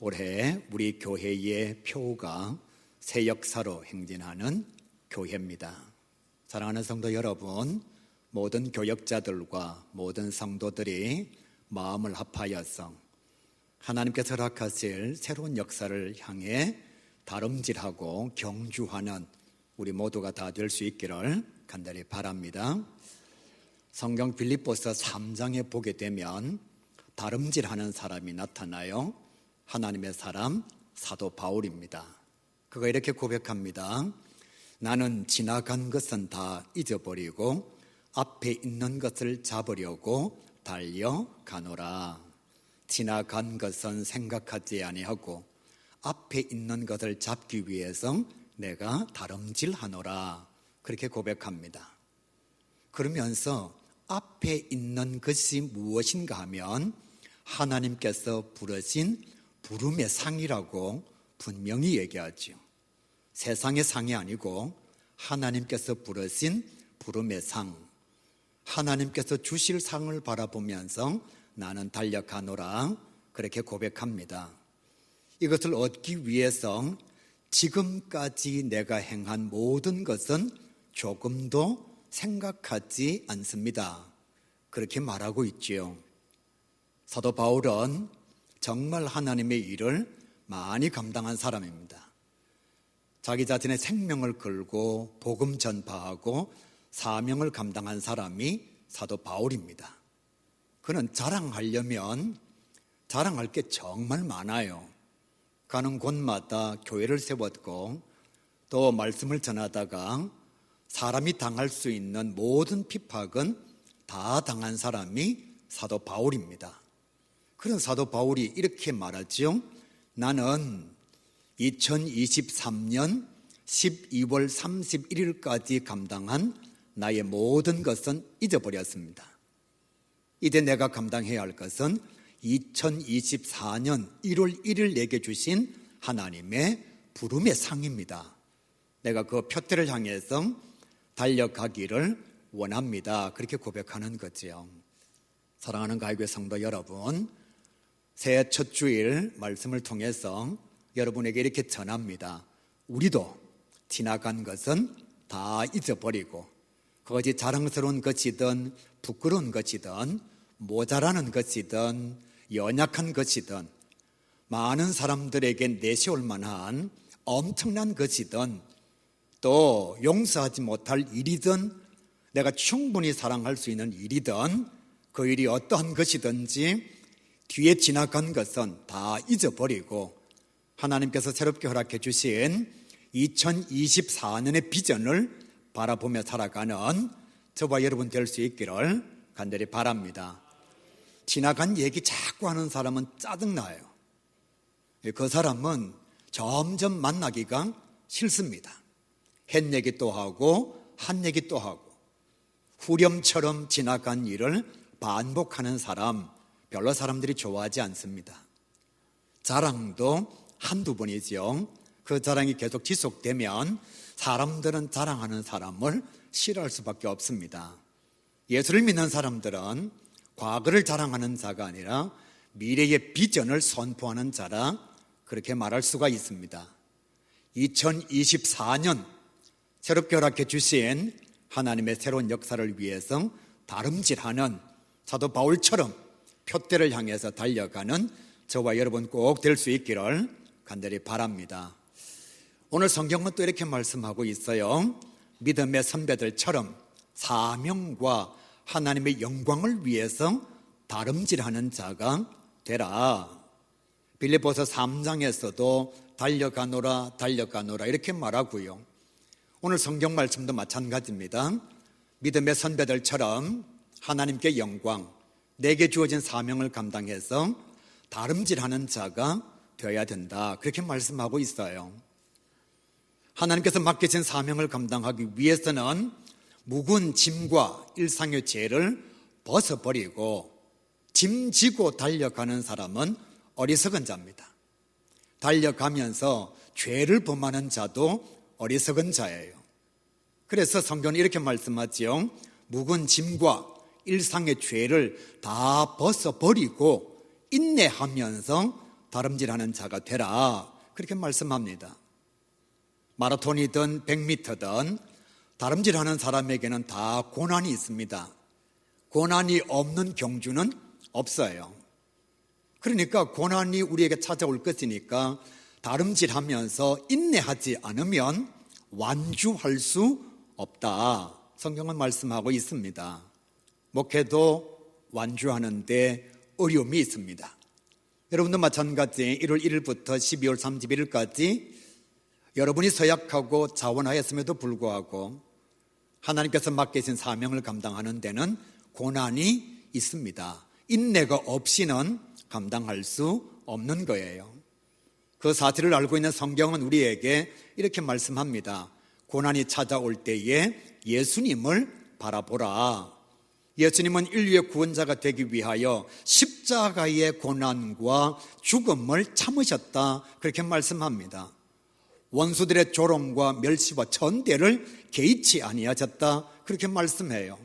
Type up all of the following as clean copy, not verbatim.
올해 우리 교회의 표가 새 역사로 행진하는 교회입니다. 사랑하는 성도 여러분, 모든 교역자들과 모든 성도들이 마음을 합하여서 하나님께서 허락하실 새로운 역사를 향해 다름질하고 경주하는 우리 모두가 다 될 수 있기를 간절히 바랍니다. 성경 빌립보서 3장에 보게 되면 다름질하는 사람이 나타나요. 하나님의 사람 사도 바울입니다. 그가 이렇게 고백합니다. 나는 지나간 것은 다 잊어버리고 앞에 있는 것을 잡으려고 달려가노라. 지나간 것은 생각하지 아니하고 앞에 있는 것을 잡기 위해서 내가 다름질하노라. 그렇게 고백합니다. 그러면서 앞에 있는 것이 무엇인가 하면 하나님께서 부르신 부름의 상이라고 분명히 얘기하죠. 세상의 상이 아니고 하나님께서 부르신 부름의 상, 하나님께서 주실 상을 바라보면서 나는 달려가노라 그렇게 고백합니다. 이것을 얻기 위해서 지금까지 내가 행한 모든 것은 조금도 생각하지 않습니다. 그렇게 말하고 있지요. 사도 바울은 정말 하나님의 일을 많이 감당한 사람입니다. 자기 자신의 생명을 걸고 복음 전파하고 사명을 감당한 사람이 사도 바울입니다. 그는 자랑하려면 자랑할 게 정말 많아요. 가는 곳마다 교회를 세웠고 또 말씀을 전하다가 사람이 당할 수 있는 모든 핍박은 다 당한 사람이 사도 바울입니다. 그런 사도 바울이 이렇게 말하죠. 나는 2023년 12월 31일까지 감당한 나의 모든 것은 잊어버렸습니다. 이제 내가 감당해야 할 것은 2024년 1월 1일 내게 주신 하나님의 부름의 상입니다. 내가 그 표대를 향해서 달려가기를 원합니다. 그렇게 고백하는 거지요. 사랑하는 가요교회 성도 여러분, 새해 첫 주일 말씀을 통해서 여러분에게 이렇게 전합니다. 우리도 지나간 것은 다 잊어버리고 그것이 자랑스러운 것이든 부끄러운 것이든 모자라는 것이든 연약한 것이든 많은 사람들에게 내세울 만한 엄청난 것이든 또 용서하지 못할 일이든 내가 충분히 사랑할 수 있는 일이든 그 일이 어떠한 것이든지 뒤에 지나간 것은 다 잊어버리고 하나님께서 새롭게 허락해 주신 2024년의 비전을 바라보며 살아가는 저와 여러분 될 수 있기를 간절히 바랍니다. 지나간 얘기 자꾸 하는 사람은 짜증나요. 그 사람은 점점 만나기가 싫습니다. 한 얘기 또 하고 한 얘기 또 하고 후렴처럼 지나간 일을 반복하는 사람 별로 사람들이 좋아하지 않습니다. 자랑도 한두 번이죠. 그 자랑이 계속 지속되면 사람들은 자랑하는 사람을 싫어할 수밖에 없습니다. 예수를 믿는 사람들은 과거를 자랑하는 자가 아니라 미래의 비전을 선포하는 자라 그렇게 말할 수가 있습니다. 2024년 새롭게 허락해 주신 하나님의 새로운 역사를 위해서 다름질하는 사도 바울처럼 표대를 향해서 달려가는 저와 여러분 꼭 될 수 있기를 간절히 바랍니다. 오늘 성경은 또 이렇게 말씀하고 있어요. 믿음의 선배들처럼 사명과 하나님의 영광을 위해서 다름질하는 자가 되라. 빌립보서 3장에서도 달려가노라 달려가노라 이렇게 말하고요. 오늘 성경 말씀도 마찬가지입니다. 믿음의 선배들처럼 하나님께 영광, 내게 주어진 사명을 감당해서 다름질하는 자가 되어야 된다. 그렇게 말씀하고 있어요. 하나님께서 맡기신 사명을 감당하기 위해서는 묵은 짐과 일상의 죄를 벗어버리고 짐지고 달려가는 사람은 어리석은 자입니다. 달려가면서 죄를 범하는 자도 어리석은 자예요. 그래서 성경은 이렇게 말씀하지요. 묵은 짐과 일상의 죄를 다 벗어버리고 인내하면서 다름질하는 자가 되라, 그렇게 말씀합니다. 마라톤이든 100m든 다름질하는 사람에게는 다 고난이 있습니다. 고난이 없는 경주는 없어요. 그러니까 고난이 우리에게 찾아올 것이니까 다름질하면서 인내하지 않으면 완주할 수 없다, 성경은 말씀하고 있습니다. 목회도 완주하는데 어려움이 있습니다. 여러분도 마찬가지 1월 1일부터 12월 31일까지 여러분이 서약하고 자원하였음에도 불구하고 하나님께서 맡기신 사명을 감당하는 데는 고난이 있습니다. 인내가 없이는 감당할 수 없는 거예요. 그 사실을 알고 있는 성경은 우리에게 이렇게 말씀합니다. 고난이 찾아올 때에 예수님을 바라보라. 예수님은 인류의 구원자가 되기 위하여 십자가의 고난과 죽음을 참으셨다, 그렇게 말씀합니다. 원수들의 조롱과 멸시와 천대를 개의치 아니하셨다, 그렇게 말씀해요.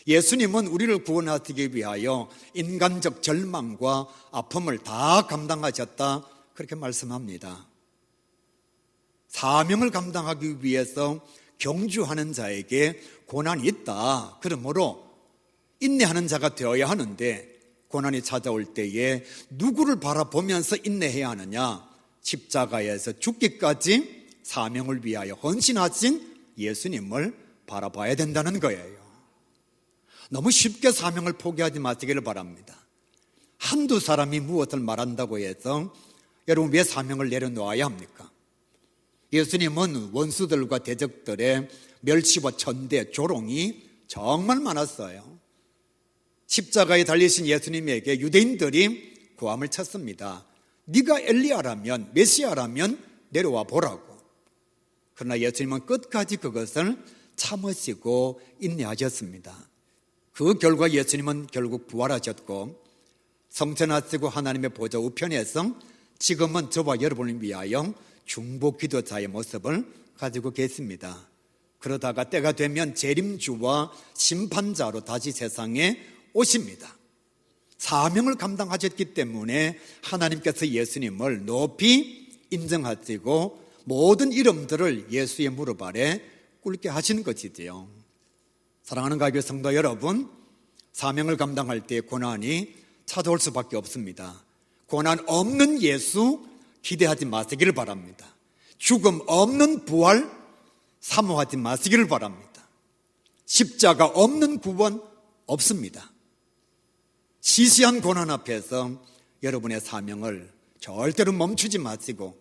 예수님은 우리를 구원하시기 위하여 인간적 절망과 아픔을 다 감당하셨다, 그렇게 말씀합니다. 사명을 감당하기 위해서 경주하는 자에게 고난이 있다. 그러므로 인내하는 자가 되어야 하는데 고난이 찾아올 때에 누구를 바라보면서 인내해야 하느냐? 십자가에서 죽기까지 사명을 위하여 헌신하신 예수님을 바라봐야 된다는 거예요. 너무 쉽게 사명을 포기하지 마시기를 바랍니다. 한두 사람이 무엇을 말한다고 해서 여러분 왜 사명을 내려놓아야 합니까? 예수님은 원수들과 대적들의 멸시와 천대, 조롱이 정말 많았어요. 십자가에 달리신 예수님에게 유대인들이 고함을 쳤습니다. 네가 엘리야라면, 메시아라면 내려와 보라고. 그러나 예수님은 끝까지 그것을 참으시고 인내하셨습니다. 그 결과 예수님은 결국 부활하셨고 성천하시고 하나님의 보좌 우편에서 지금은 저와 여러분을 위하여 중보기도자의 모습을 가지고 계십니다. 그러다가 때가 되면 재림주와 심판자로 다시 세상에 오십니다. 사명을 감당하셨기 때문에 하나님께서 예수님을 높이 인정하시고 모든 이름들을 예수의 무릎 아래 꿇게 하신 것이지요. 사랑하는 가교회 성도 여러분, 사명을 감당할 때 고난이 찾아올 수밖에 없습니다. 고난 없는 예수 기대하지 마시기를 바랍니다. 죽음 없는 부활 사모하지 마시기를 바랍니다. 십자가 없는 구원 없습니다. 시시한 고난 앞에서 여러분의 사명을 절대로 멈추지 마시고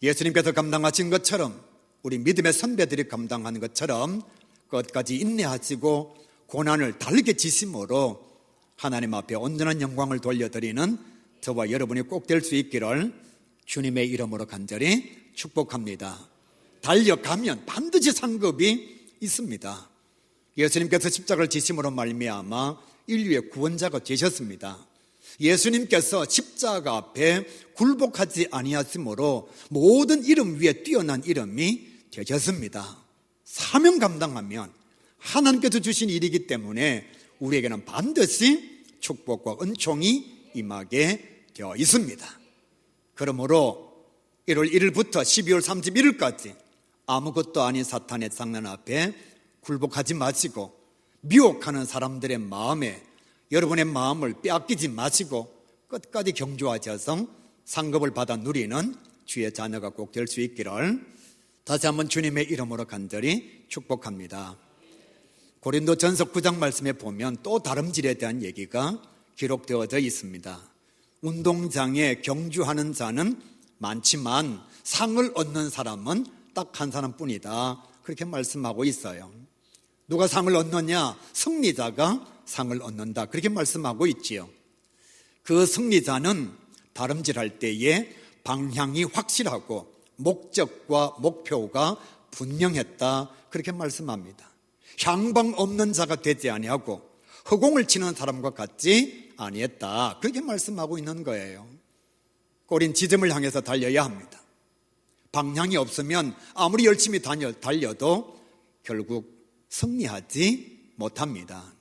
예수님께서 감당하신 것처럼 우리 믿음의 선배들이 감당한 것처럼 끝까지 인내하시고 고난을 달게 지심으로 하나님 앞에 온전한 영광을 돌려드리는 저와 여러분이 꼭 될 수 있기를 주님의 이름으로 간절히 축복합니다. 달려가면 반드시 상급이 있습니다. 예수님께서 십자가를 지심으로 말미암아 인류의 구원자가 되셨습니다. 예수님께서 십자가 앞에 굴복하지 아니하심으로 모든 이름 위에 뛰어난 이름이 되셨습니다. 사명 감당하면 하나님께서 주신 일이기 때문에 우리에게는 반드시 축복과 은총이 임하게 되어 있습니다. 그러므로 1월 1일부터 12월 31일까지 아무것도 아닌 사탄의 장난 앞에 굴복하지 마시고 미혹하는 사람들의 마음에 여러분의 마음을 빼앗기지 마시고 끝까지 경주하셔서 상급을 받아 누리는 주의 자녀가 꼭 될 수 있기를 다시 한번 주님의 이름으로 간절히 축복합니다. 고린도전서 9장 말씀에 보면 또 다름질에 대한 얘기가 기록되어져 있습니다. 운동장에 경주하는 자는 많지만 상을 얻는 사람은 딱 한 사람뿐이다, 그렇게 말씀하고 있어요. 누가 상을 얻느냐? 승리자가 상을 얻는다, 그렇게 말씀하고 있지요. 그 승리자는 다름질할 때에 방향이 확실하고 목적과 목표가 분명했다, 그렇게 말씀합니다. 향방 없는 자가 되지 아니하고 허공을 치는 사람과 같지 아니했다, 그렇게 말씀하고 있는 거예요. 꼬린 지점을 향해서 달려야 합니다. 방향이 없으면 아무리 열심히 달려도 결국 승리하지 못합니다.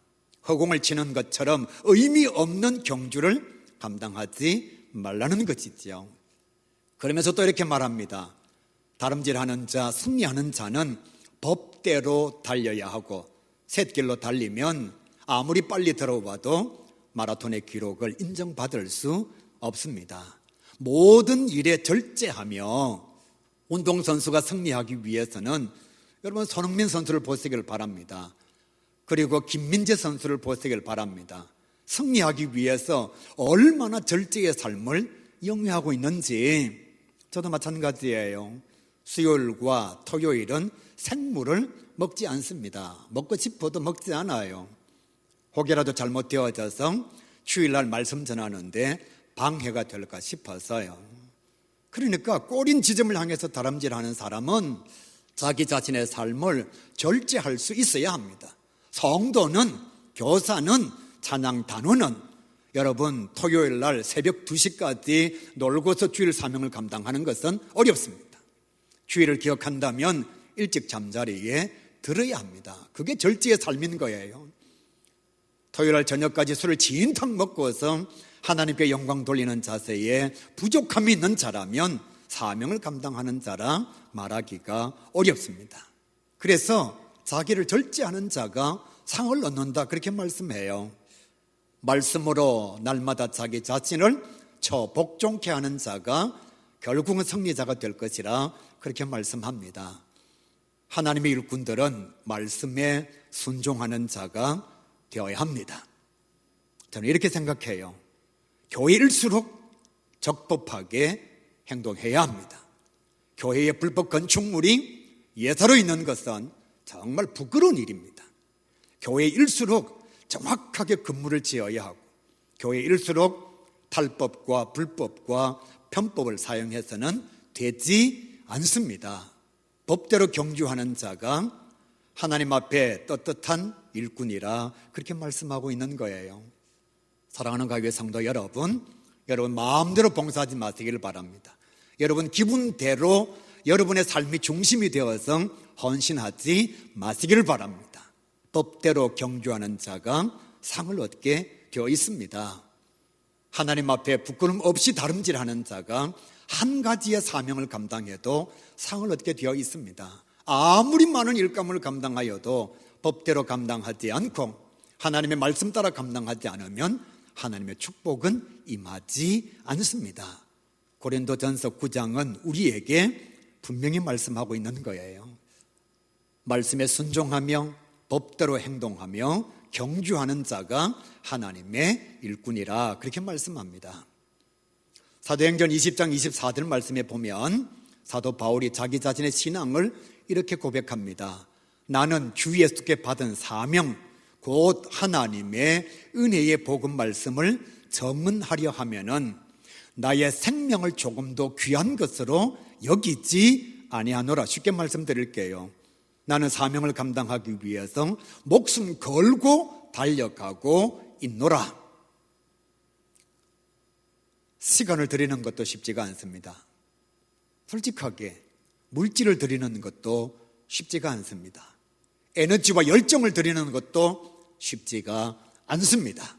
허공을 치는 것처럼 의미 없는 경주를 감당하지 말라는 것이지요. 그러면서 또 이렇게 말합니다. 다름질하는 자, 승리하는 자는 법대로 달려야 하고 샛길로 달리면 아무리 빨리 들어와도 마라톤의 기록을 인정받을 수 없습니다. 모든 일에 절제하며 운동선수가 승리하기 위해서는 여러분 손흥민 선수를 보시길 바랍니다. 그리고 김민재 선수를 보시길 바랍니다. 승리하기 위해서 얼마나 절제의 삶을 영위하고 있는지 저도 마찬가지예요. 수요일과 토요일은 생물을 먹지 않습니다. 먹고 싶어도 먹지 않아요. 혹여라도 잘못되어져서 주일날 말씀 전하는데 방해가 될까 싶어서요. 그러니까 꼬린 지점을 향해서 다람질하는 사람은 자기 자신의 삶을 절제할 수 있어야 합니다. 성도는, 교사는, 찬양 단원은 여러분 토요일날 새벽 2시까지 놀고서 주일 사명을 감당하는 것은 어렵습니다. 주일을 기억한다면 일찍 잠자리에 들어야 합니다. 그게 절제의 삶인 거예요. 토요일날 저녁까지 술을 진탕 먹고서 하나님께 영광 돌리는 자세에 부족함이 있는 자라면 사명을 감당하는 자라 말하기가 어렵습니다. 그래서 자기를 절제하는 자가 상을 얻는다 그렇게 말씀해요. 말씀으로 날마다 자기 자신을 복종케 하는 자가 결국은 승리자가 될 것이라 그렇게 말씀합니다. 하나님의 일꾼들은 말씀에 순종하는 자가 되어야 합니다. 저는 이렇게 생각해요. 교회일수록 적법하게 행동해야 합니다. 교회의 불법 건축물이 예사로 있는 것은 정말 부끄러운 일입니다. 교회일수록 정확하게 건물을 지어야 하고 교회일수록 탈법과 불법과 편법을 사용해서는 되지 않습니다. 법대로 경주하는 자가 하나님 앞에 떳떳한 일꾼이라 그렇게 말씀하고 있는 거예요. 사랑하는 가교회 성도 여러분 마음대로 봉사하지 마시기를 바랍니다. 여러분 기분대로 여러분의 삶이 중심이 되어서 헌신하지 마시기를 바랍니다. 법대로 경주하는 자가 상을 얻게 되어 있습니다. 하나님 앞에 부끄럼 없이 다름질하는 자가 한 가지의 사명을 감당해도 상을 얻게 되어 있습니다. 아무리 많은 일감을 감당하여도 법대로 감당하지 않고 하나님의 말씀 따라 감당하지 않으면 하나님의 축복은 임하지 않습니다. 고린도전서 9장은 우리에게 분명히 말씀하고 있는 거예요. 말씀에 순종하며 법대로 행동하며 경주하는 자가 하나님의 일꾼이라 그렇게 말씀합니다. 사도행전 20장 24절 말씀에 보면 사도 바울이 자기 자신의 신앙을 이렇게 고백합니다. 나는 주 예수께 받은 사명 곧 하나님의 은혜의 복음 말씀을 전문하려 하면은 나의 생명을 조금도 귀한 것으로 여기지 아니하노라. 쉽게 말씀드릴게요. 나는 사명을 감당하기 위해서 목숨 걸고 달려가고 있노라. 시간을 드리는 것도 쉽지가 않습니다. 솔직하게 물질을 드리는 것도 쉽지가 않습니다. 에너지와 열정을 드리는 것도 쉽지가 않습니다.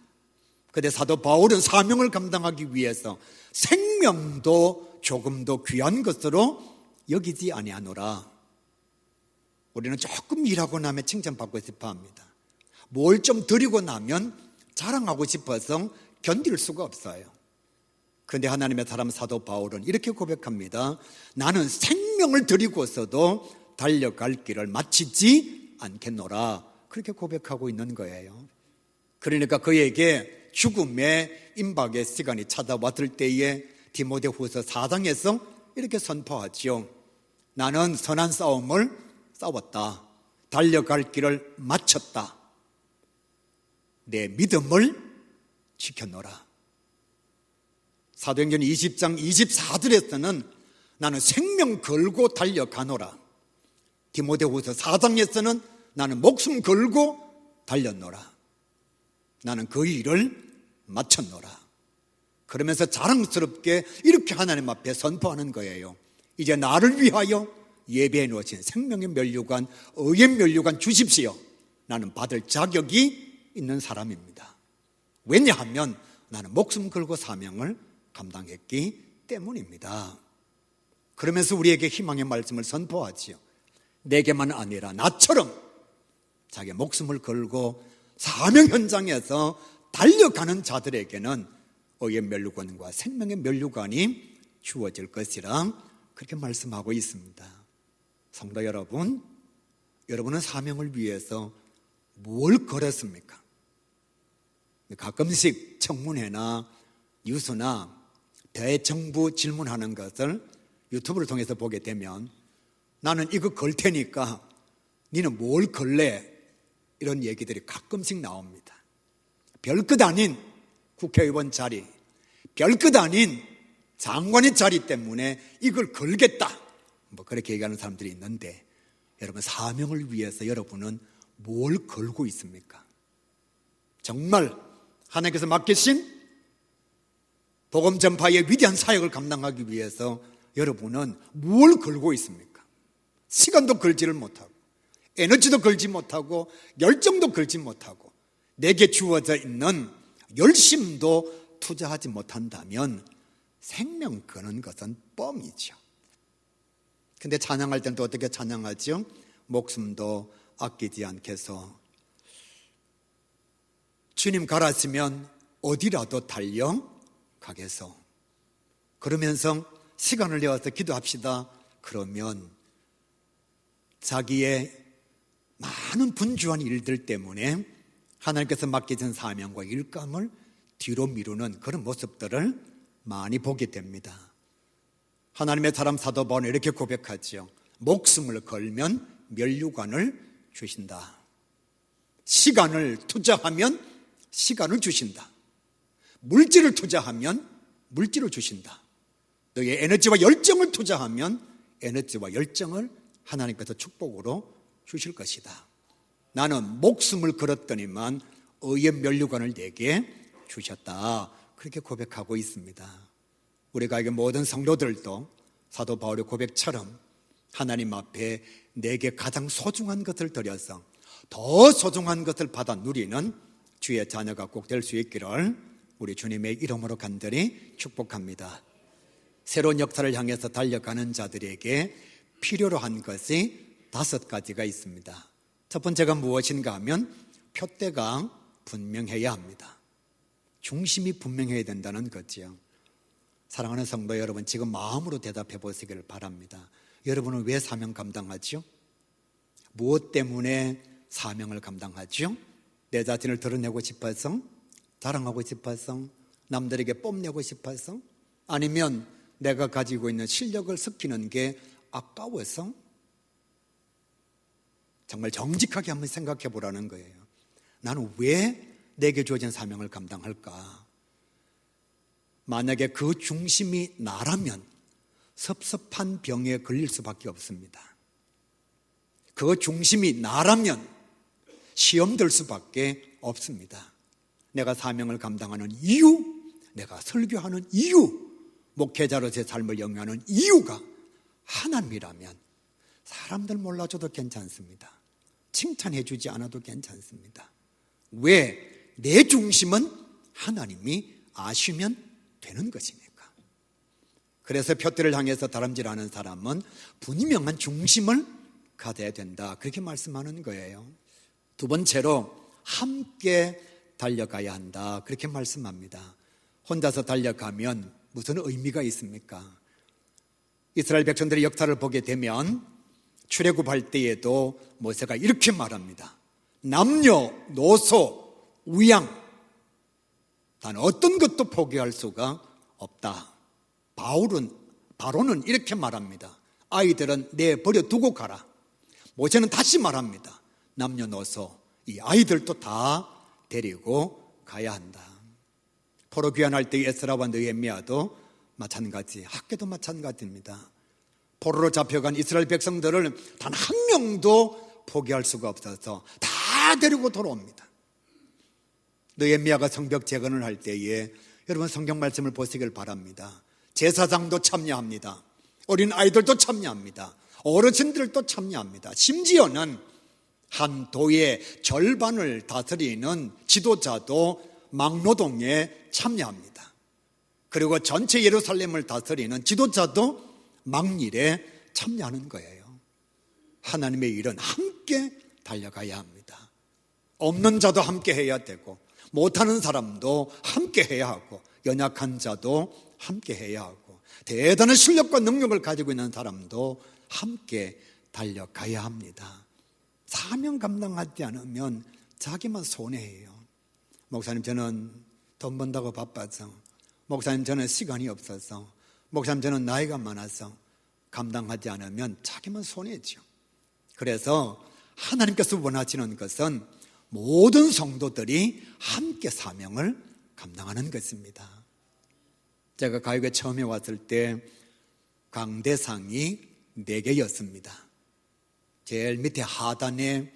그런데 사도 바울은 사명을 감당하기 위해서 생명도 조금도 귀한 것으로 여기지 아니하노라. 우리는 조금 일하고 나면 칭찬받고 싶어 합니다. 뭘 좀 드리고 나면 자랑하고 싶어서 견딜 수가 없어요. 그런데 하나님의 사람 사도 바울은 이렇게 고백합니다. 나는 생명을 드리고서도 달려갈 길을 마치지 않겠노라. 그렇게 고백하고 있는 거예요. 그러니까 그에게 죽음의 임박의 시간이 찾아왔을 때에 디모데후서 4장에서 이렇게 선포하지요. 나는 선한 싸움을 싸웠다. 달려갈 길을 마쳤다. 내 믿음을 지켰노라. 사도행전 20장 24절에서는 나는 생명 걸고 달려가노라. 디모데후서 4장에서는 나는 목숨 걸고 달렸노라. 나는 그 일을 마쳤노라. 그러면서 자랑스럽게 이렇게 하나님 앞에 선포하는 거예요. 이제 나를 위하여 예배해 놓으신 생명의 면류관, 의의 면류관 주십시오. 나는 받을 자격이 있는 사람입니다. 왜냐하면 나는 목숨 걸고 사명을 감당했기 때문입니다. 그러면서 우리에게 희망의 말씀을 선포하지요. 내게만 아니라 나처럼 자기 목숨을 걸고 사명 현장에서 달려가는 자들에게는 의의 면류관과 생명의 면류관이 주어질 것이라 그렇게 말씀하고 있습니다. 성도 여러분, 여러분은 사명을 위해서 뭘 걸었습니까? 가끔씩 청문회나 뉴스나 대정부 질문하는 것을 유튜브를 통해서 보게 되면 나는 이거 걸 테니까 니는 뭘 걸래? 이런 얘기들이 가끔씩 나옵니다. 별것 아닌 국회의원 자리, 별것 아닌 장관의 자리 때문에 이걸 걸겠다, 그렇게 얘기하는 사람들이 있는데, 여러분, 사명을 위해서 여러분은 뭘 걸고 있습니까? 정말 하나님께서 맡기신 복음 전파의 위대한 사역을 감당하기 위해서 여러분은 뭘 걸고 있습니까? 시간도 걸지를 못하고, 에너지도 걸지 못하고, 열정도 걸지 못하고, 내게 주어져 있는 열심도 투자하지 못한다면 생명 거는 것은 뻥이죠. 근데 찬양할 때는 또 어떻게 찬양하죠? 목숨도 아끼지 않겠소. 주님 가라시면 어디라도 달려가겠소. 그러면서 시간을 내어서 기도합시다. 그러면 자기의 많은 분주한 일들 때문에 하나님께서 맡기신 사명과 일감을 뒤로 미루는 그런 모습들을 많이 보게 됩니다. 하나님의 사람 사도 바울은 이렇게 고백하지요. 목숨을 걸면 면류관을 주신다. 시간을 투자하면 시간을 주신다. 물질을 투자하면 물질을 주신다. 너의 에너지와 열정을 투자하면 에너지와 열정을 하나님께서 축복으로 주실 것이다. 나는 목숨을 걸었더니만 의의 면류관을 내게 주셨다. 그렇게 고백하고 있습니다. 우리가 이게 모든 성도들도 사도 바울의 고백처럼 하나님 앞에 내게 가장 소중한 것을 드려서 더 소중한 것을 받아 누리는 주의 자녀가 꼭 될 수 있기를 우리 주님의 이름으로 간절히 축복합니다. 새로운 역사를 향해서 달려가는 자들에게 필요로 한 것이 5가지가 있습니다. 첫 번째가 무엇인가 하면 표대가 분명해야 합니다. 중심이 분명해야 된다는 거죠. 사랑하는 성도 여러분, 지금 마음으로 대답해 보시기를 바랍니다. 여러분은 왜 사명 감당하죠? 무엇 때문에 사명을 감당하죠? 내 자신을 드러내고 싶어서? 자랑하고 싶어서? 남들에게 뽐내고 싶어서? 아니면 내가 가지고 있는 실력을 섞이는 게 아까워서? 정말 정직하게 한번 생각해 보라는 거예요. 나는 왜 내게 주어진 사명을 감당할까? 만약에 그 중심이 나라면 섭섭한 병에 걸릴 수밖에 없습니다. 그 중심이 나라면 시험 들 수밖에 없습니다. 내가 사명을 감당하는 이유, 내가 설교하는 이유, 목회자로 제 삶을 영위하는 이유가 하나님이라면 사람들 몰라줘도 괜찮습니다. 칭찬해 주지 않아도 괜찮습니다. 왜? 내 중심은 하나님이 아시면 되는 것이니까. 그래서 표대를 향해서 다람질하는 사람은 분명한 중심을 가져야 된다. 그렇게 말씀하는 거예요. 두 번째로 함께 달려가야 한다. 그렇게 말씀합니다. 혼자서 달려가면 무슨 의미가 있습니까? 이스라엘 백성들의 역사를 보게 되면 출애굽할 때에도 모세가 이렇게 말합니다. 남녀노소 우양 단 어떤 것도 포기할 수가 없다. 바로는 이렇게 말합니다. 아이들은 내버려 두고 가라. 모세는 다시 말합니다. 남녀노소 이 아이들도 다 데리고 가야 한다. 포로 귀환할 때 에스라와 느헤미야도 마찬가지, 학교도 마찬가지입니다. 포로로 잡혀간 이스라엘 백성들을 단 한 명도 포기할 수가 없어서 다 데리고 돌아옵니다. 느헤미야가 성벽 재건을 할 때에 여러분 성경 말씀을 보시길 바랍니다. 제사장도 참여합니다. 어린 아이들도 참여합니다. 어르신들도 참여합니다. 심지어는 한 도의 절반을 다스리는 지도자도 막노동에 참여합니다. 그리고 전체 예루살렘을 다스리는 지도자도 막일에 참여하는 거예요. 하나님의 일은 함께 달려가야 합니다. 없는 자도 함께 해야 되고, 못하는 사람도 함께 해야 하고, 연약한 자도 함께 해야 하고, 대단한 실력과 능력을 가지고 있는 사람도 함께 달려가야 합니다. 사명 감당하지 않으면 자기만 손해예요. 목사님, 저는 돈 번다고 바빠서, 목사님, 저는 시간이 없어서, 목사님, 저는 나이가 많아서 감당하지 않으면 자기만 손해죠. 그래서 하나님께서 원하시는 것은 모든 성도들이 함께 사명을 감당하는 것입니다. 제가 가요계 처음에 왔을 때 강대상이 4개였습니다. 제일 밑에 하단에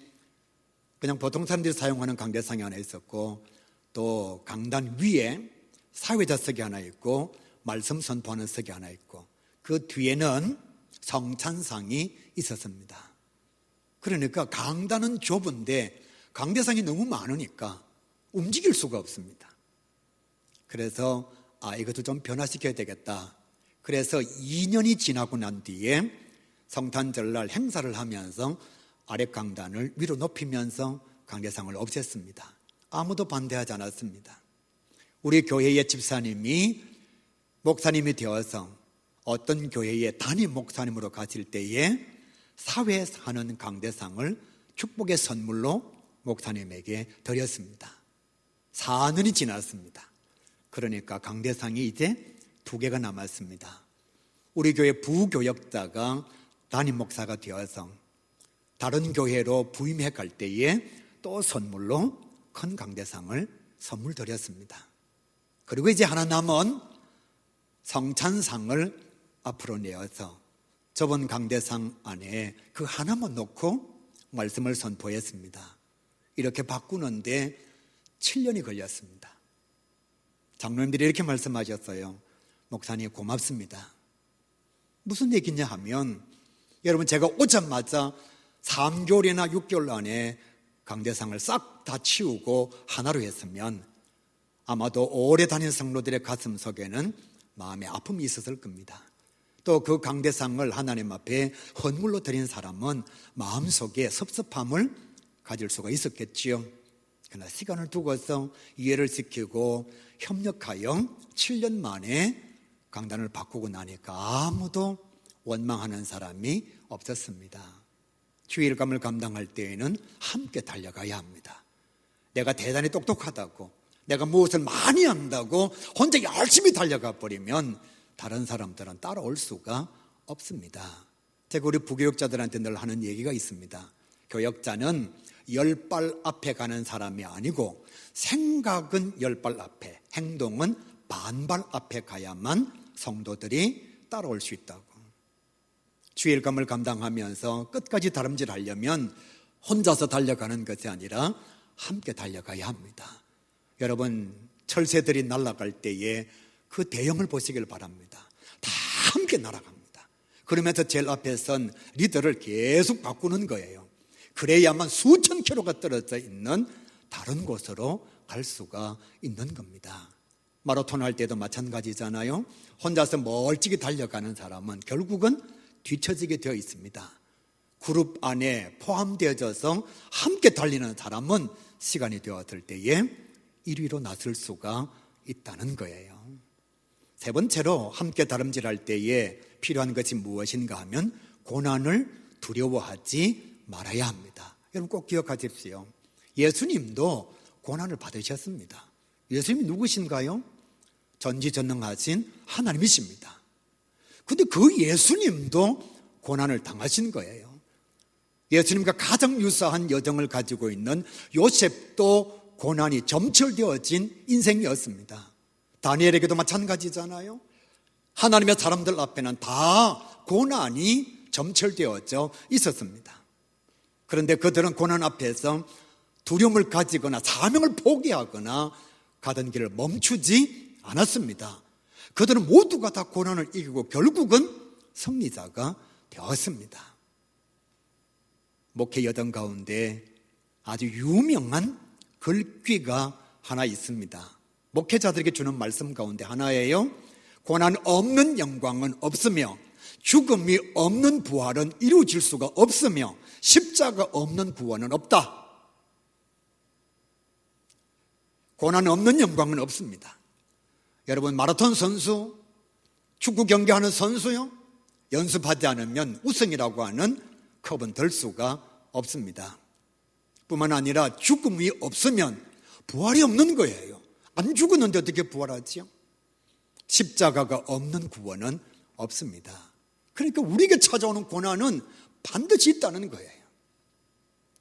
그냥 보통 사람들이 사용하는 강대상이 하나 있었고, 또 강단 위에 사회자석이 하나 있고, 말씀 선포하는 석이 하나 있고, 그 뒤에는 성찬상이 있었습니다. 그러니까 강단은 좁은데 강대상이 너무 많으니까 움직일 수가 없습니다. 그래서 이것도 좀 변화시켜야 되겠다. 그래서 2년이 지나고 난 뒤에 성탄절날 행사를 하면서 아래 강단을 위로 높이면서 강대상을 없앴습니다. 아무도 반대하지 않았습니다. 우리 교회의 집사님이 목사님이 되어서 어떤 교회의 담임 목사님으로 가실 때에 사회에서 하는 강대상을 축복의 선물로 목사님에게 드렸습니다. 4년이 지났습니다. 그러니까 강대상이 이제 2개가 남았습니다. 우리 교회 부교역자가 담임 목사가 되어서 다른 교회로 부임해 갈 때에 또 선물로 큰 강대상을 선물 드렸습니다. 그리고 이제 하나 남은 성찬상을 앞으로 내어서 저번 강대상 안에 그 하나만 놓고 말씀을 선포했습니다. 이렇게 바꾸는데 7년이 걸렸습니다. 장로님들이 이렇게 말씀하셨어요. 목사님 고맙습니다. 무슨 얘기냐 하면, 여러분, 제가 오자마자 3개월이나 6개월 안에 강대상을 싹 다 치우고 하나로 했으면 아마도 오래 다닌 성도들의 가슴 속에는 마음의 아픔이 있었을 겁니다. 또 그 강대상을 하나님 앞에 헌물로 드린 사람은 마음속에 섭섭함을 가질 수가 있었겠지요. 그러나 시간을 두고서 이해를 시키고 협력하여 7년 만에 강단을 바꾸고 나니까 아무도 원망하는 사람이 없었습니다. 주일감을 감당할 때에는 함께 달려가야 합니다. 내가 대단히 똑똑하다고, 내가 무엇을 많이 한다고 혼자 열심히 달려가 버리면 다른 사람들은 따라올 수가 없습니다. 제가 우리 부교역자들한테 늘 하는 얘기가 있습니다. 교역자는 10발 앞에 가는 사람이 아니고 생각은 10발 앞에, 행동은 반발 앞에 가야만 성도들이 따라올 수 있다고. 주일감을 감당하면서 끝까지 다름질하려면 혼자서 달려가는 것이 아니라 함께 달려가야 합니다. 여러분, 철새들이 날아갈 때에 그 대형을 보시길 바랍니다. 다 함께 날아갑니다. 그러면서 제일 앞에 선 리더를 계속 바꾸는 거예요. 그래야만 수천 킬로가 떨어져 있는 다른 곳으로 갈 수가 있는 겁니다. 마라톤 할 때도 마찬가지잖아요. 혼자서 멀찍이 달려가는 사람은 결국은 뒤처지게 되어 있습니다. 그룹 안에 포함되어져서 함께 달리는 사람은 시간이 되었을 때에 1위로 나설 수가 있다는 거예요. 세 번째로 함께 다름질할 때에 필요한 것이 무엇인가 하면 고난을 두려워하지 말아야 합니다. 여러분 꼭 기억하십시오. 예수님도 고난을 받으셨습니다. 예수님이 누구신가요? 전지전능하신 하나님이십니다. 근데 그 예수님도 고난을 당하신 거예요. 예수님과 가장 유사한 여정을 가지고 있는 요셉도 고난이 점철되어진 인생이었습니다. 다니엘에게도 마찬가지잖아요. 하나님의 사람들 앞에는 다 고난이 점철되어져 있었습니다. 그런데 그들은 고난 앞에서 두려움을 가지거나 사명을 포기하거나 가던 길을 멈추지 않았습니다. 그들은 모두가 다 고난을 이기고 결국은 승리자가 되었습니다. 목회 여정 가운데 아주 유명한 글귀가 하나 있습니다. 목회자들에게 주는 말씀 가운데 하나예요. 고난 없는 영광은 없으며 죽음이 없는 부활은 이루어질 수가 없으며 십자가 없는 구원은 없다. 고난 없는 영광은 없습니다. 여러분, 마라톤 선수, 축구 경기하는 선수요, 연습하지 않으면 우승이라고 하는 컵은 들 수가 없습니다. 뿐만 아니라 죽음이 없으면 부활이 없는 거예요. 안 죽었는데 어떻게 부활하지요? 십자가가 없는 구원은 없습니다. 그러니까 우리에게 찾아오는 고난은 반드시 있다는 거예요.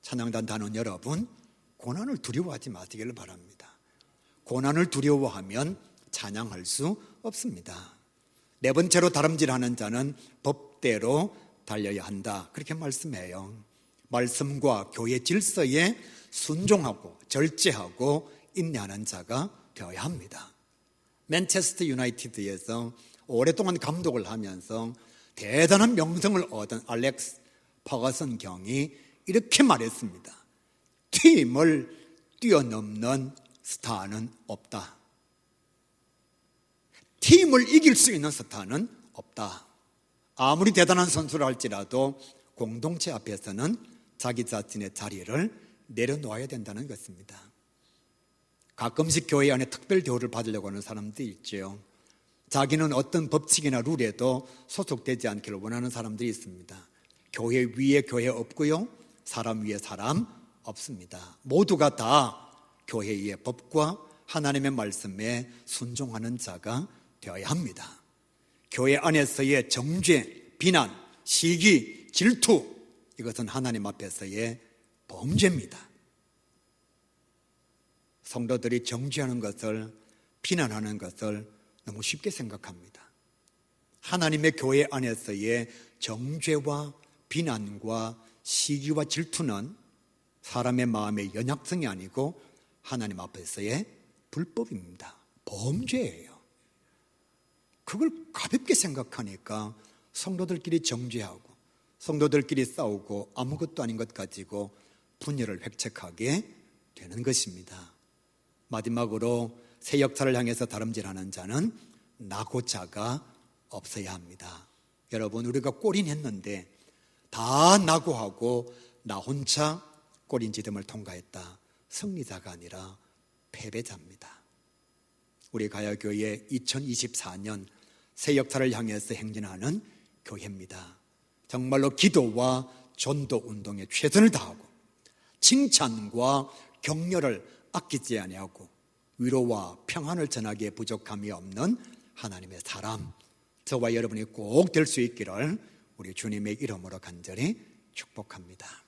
찬양단 단원 여러분, 고난을 두려워하지 마시기를 바랍니다. 고난을 두려워하면 찬양할 수 없습니다. 네 번째로 다름질하는 자는 법대로 달려야 한다, 그렇게 말씀해요. 말씀과 교회 질서에 순종하고 절제하고 인내하는 자가 되어야 합니다. 맨체스터 유나이티드에서 오랫동안 감독을 하면서 대단한 명성을 얻은 알렉스 퍼거슨 경이 이렇게 말했습니다. 팀을 뛰어넘는 스타는 없다. 팀을 이길 수 있는 스타는 없다. 아무리 대단한 선수를 할지라도 공동체 앞에서는 자기 자신의 자리를 내려놓아야 된다는 것입니다. 가끔씩 교회 안에 특별 대우를 받으려고 하는 사람들이 있죠. 자기는 어떤 법칙이나 룰에도 소속되지 않기를 원하는 사람들이 있습니다. 교회 위에 교회 없고요, 사람 위에 사람 없습니다. 모두가 다 교회의 법과 하나님의 말씀에 순종하는 자가 되어야 합니다. 교회 안에서의 정죄, 비난, 시기, 질투, 이것은 하나님 앞에서의 범죄입니다. 성도들이 정죄하는 것을, 비난하는 것을 너무 쉽게 생각합니다. 하나님의 교회 안에서의 정죄와 비난과 시기와 질투는 사람의 마음의 연약성이 아니고 하나님 앞에서의 불법입니다. 범죄예요. 그걸 가볍게 생각하니까 성도들끼리 정죄하고 성도들끼리 싸우고 아무것도 아닌 것 가지고 분열을 획책하게 되는 것입니다. 마지막으로 새 역사를 향해서 다름질하는 자는 낙오자가 없어야 합니다. 여러분, 우리가 골인했는데 다 낙오하고 나 혼자 골인 지점을 통과했다. 승리자가 아니라 패배자입니다. 우리 가야교회 2024년 새 역사를 향해서 행진하는 교회입니다. 정말로 기도와 전도 운동에 최선을 다하고 칭찬과 격려를 아끼지 아니하고 위로와 평안을 전하기에 부족함이 없는 하나님의 사람, 저와 여러분이 꼭 될 수 있기를 우리 주님의 이름으로 간절히 축복합니다.